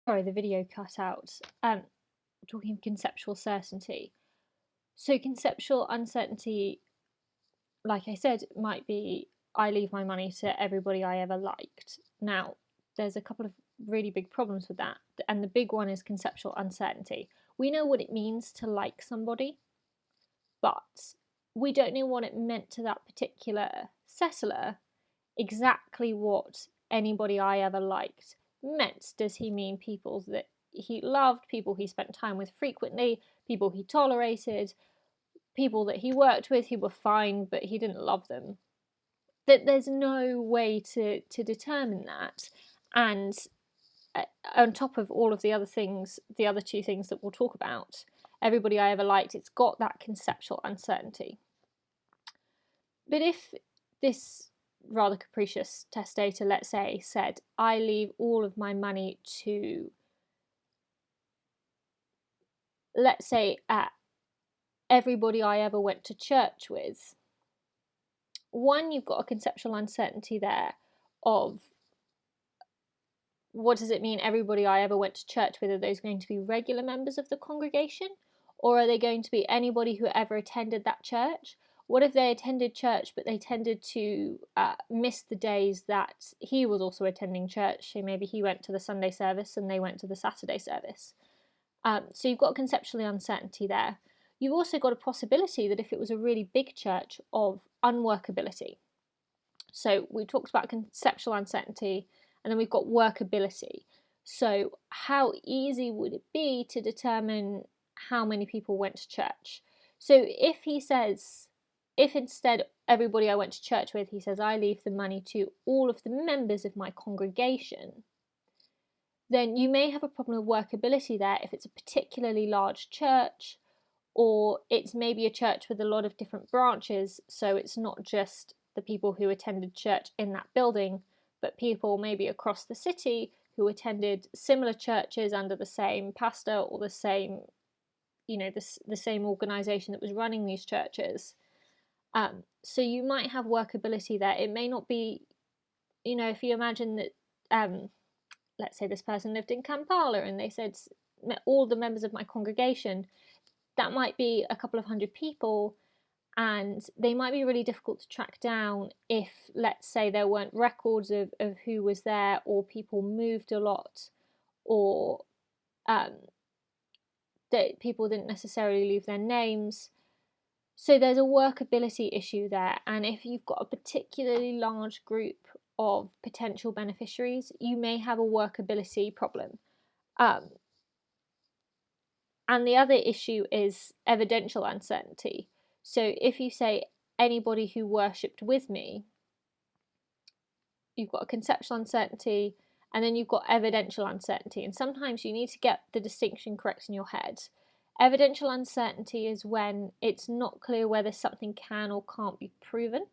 Sorry, the video cut out. Talking of conceptual certainty. So conceptual uncertainty, like I said, might be I leave my money to everybody I ever liked. Now, there's a couple of really big problems with that, and the big one is conceptual uncertainty. We know what it means to like somebody, but we don't know what it meant to that particular settler, exactly what anybody I ever liked meant. Does he mean people that he loved, people he spent time with frequently, people he tolerated, people that he worked with who were fine but he didn't love them? That there's no way to determine that. And on top of all of the other things, the other two things that we'll talk about, everybody I ever liked, it's got that conceptual uncertainty. But if this rather capricious testator, let's say, said, I leave all of my money to, let's say, everybody I ever went to church with, one, you've got a conceptual uncertainty there of what does it mean everybody I ever went to church with? Are those going to be regular members of the congregation? Or are they going to be anybody who ever attended that church? What if they attended church but they tended to miss the days that he was also attending church? So maybe he went to the Sunday service and they went to the Saturday service. So you've got conceptually uncertainty there. You've also got a possibility that if it was a really big church, of unworkability. So we talked about conceptual uncertainty, and then we've got workability. So how easy would it be to determine how many people went to church? So if he says, if instead everybody I went to church with, he says, I leave the money to all of the members of my congregation, then you may have a problem with workability there if it's a particularly large church, or it's maybe a church with a lot of different branches, so it's not just the people who attended church in that building, but people maybe across the city who attended similar churches under the same pastor or the same, the same organization that was running these churches. So you might have workability there. It may not be, if you imagine that, let's say this person lived in Kampala and they said all the members of my congregation, that might be a couple of hundred people, and they might be really difficult to track down if, let's say, there weren't records of who was there, or people moved a lot, or that people didn't necessarily leave their names. So there's a workability issue there, and if you've got a particularly large group of potential beneficiaries, you may have a workability problem. And the other issue is evidential uncertainty. So if you say anybody who worshipped with me, you've got a conceptual uncertainty, and then you've got evidential uncertainty. And sometimes you need to get the distinction correct in your head. Evidential uncertainty is when it's not clear whether something can or can't be proven.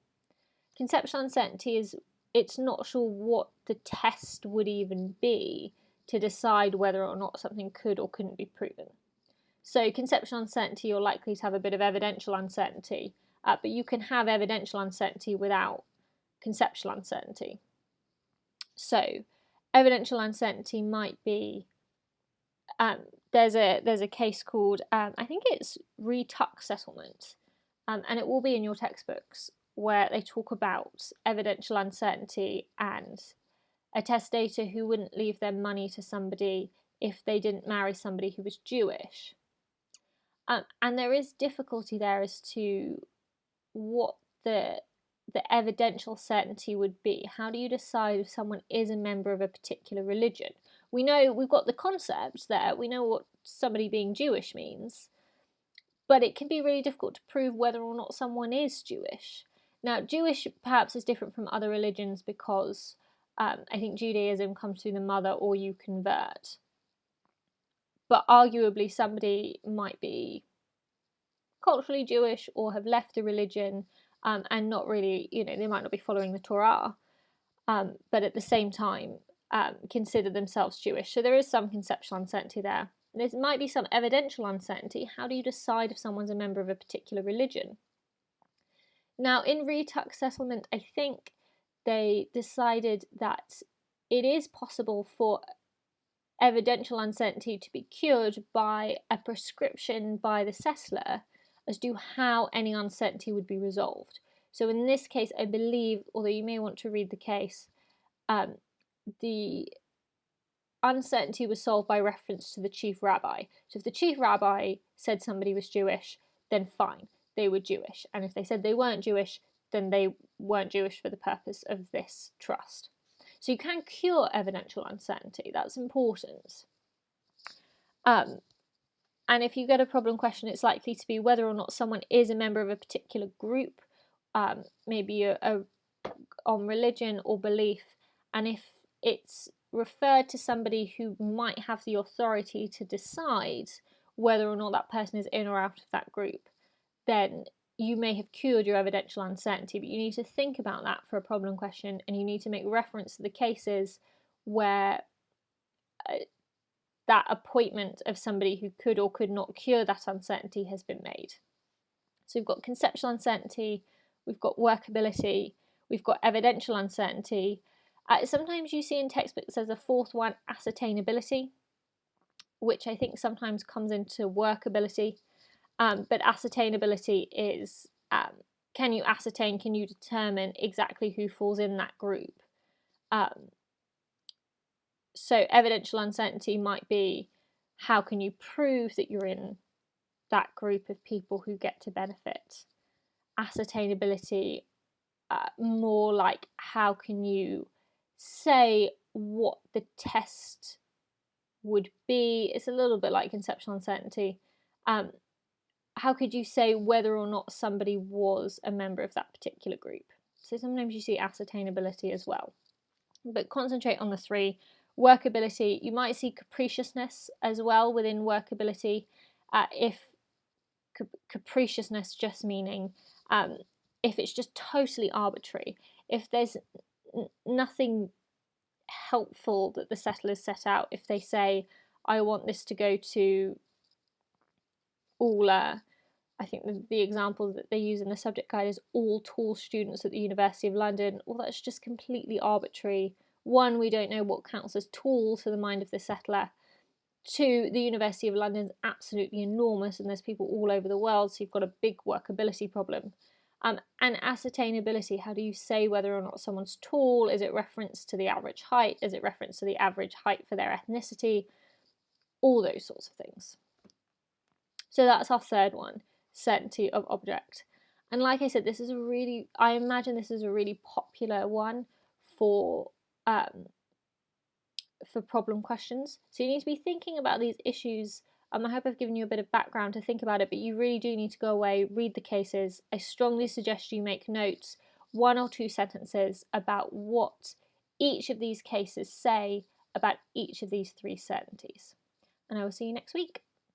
Conceptual uncertainty is it's not sure what the test would even be to decide whether or not something could or couldn't be proven. So conceptual uncertainty, you're likely to have a bit of evidential uncertainty, but you can have evidential uncertainty without conceptual uncertainty. So evidential uncertainty might be, there's a case called, I think it's Re-Tuck settlement, and it will be in your textbooks, where they talk about evidential uncertainty and a testator who wouldn't leave their money to somebody if they didn't marry somebody who was Jewish. And there is difficulty there as to what the evidential certainty would be. How do you decide if someone is a member of a particular religion? We know we've got the concepts there, we know what somebody being Jewish means, but it can be really difficult to prove whether or not someone is Jewish. Now, Jewish perhaps is different from other religions because I think Judaism comes through the mother or you convert. But arguably somebody might be culturally Jewish or have left the religion and not really, they might not be following the Torah, but at the same time consider themselves Jewish. So there is some conceptual uncertainty there. There might be some evidential uncertainty. How do you decide if someone's a member of a particular religion? Now, in Re-Tuck settlement, I think they decided that it is possible for evidential uncertainty to be cured by a prescription by the settler as to how any uncertainty would be resolved. So in this case, I believe, although you may want to read the case, the uncertainty was solved by reference to the chief rabbi. So if the chief rabbi said somebody was Jewish, then fine, they were Jewish. And if they said they weren't Jewish, then they weren't Jewish for the purpose of this trust. So you can cure evidential uncertainty. That's important. And if you get a problem question, it's likely to be whether or not someone is a member of a particular group, maybe on religion or belief, and if it's referred to somebody who might have the authority to decide whether or not that person is in or out of that group, then you may have cured your evidential uncertainty. But you need to think about that for a problem question, and you need to make reference to the cases where that appointment of somebody who could or could not cure that uncertainty has been made. So we've got conceptual uncertainty, we've got workability, we've got evidential uncertainty. Sometimes you see in textbooks as a fourth one, ascertainability, which I think sometimes comes into workability. But ascertainability is, can you ascertain, can you determine exactly who falls in that group? So evidential uncertainty might be, how can you prove that you're in that group of people who get to benefit? Ascertainability, more like, how can you say what the test would be? It's a little bit like conceptual uncertainty. How could you say whether or not somebody was a member of that particular group? So sometimes you see ascertainability as well. But concentrate on the three. Workability, you might see capriciousness as well within workability. If capriciousness just meaning if it's just totally arbitrary, if there's nothing helpful that the settlers set out, if they say, I want this to go to all, I think the example that they use in the subject guide is all tall students at the University of London. Well, that's just completely arbitrary. One, we don't know what counts as tall to the mind of the settler. Two, the University of London is absolutely enormous and there's people all over the world, so you've got a big workability problem. And ascertainability, how do you say whether or not someone's tall? Is it reference to the average height? Is it reference to the average height for their ethnicity? All those sorts of things. So that's our third one, certainty of object. And like I said, this is I imagine this is a really popular one for problem questions. So you need to be thinking about these issues. I hope I've given you a bit of background to think about it, but you really do need to go away, read the cases. I strongly suggest you make notes, 1 or 2 sentences about what each of these cases say about each of these 3 certainties. And I will see you next week.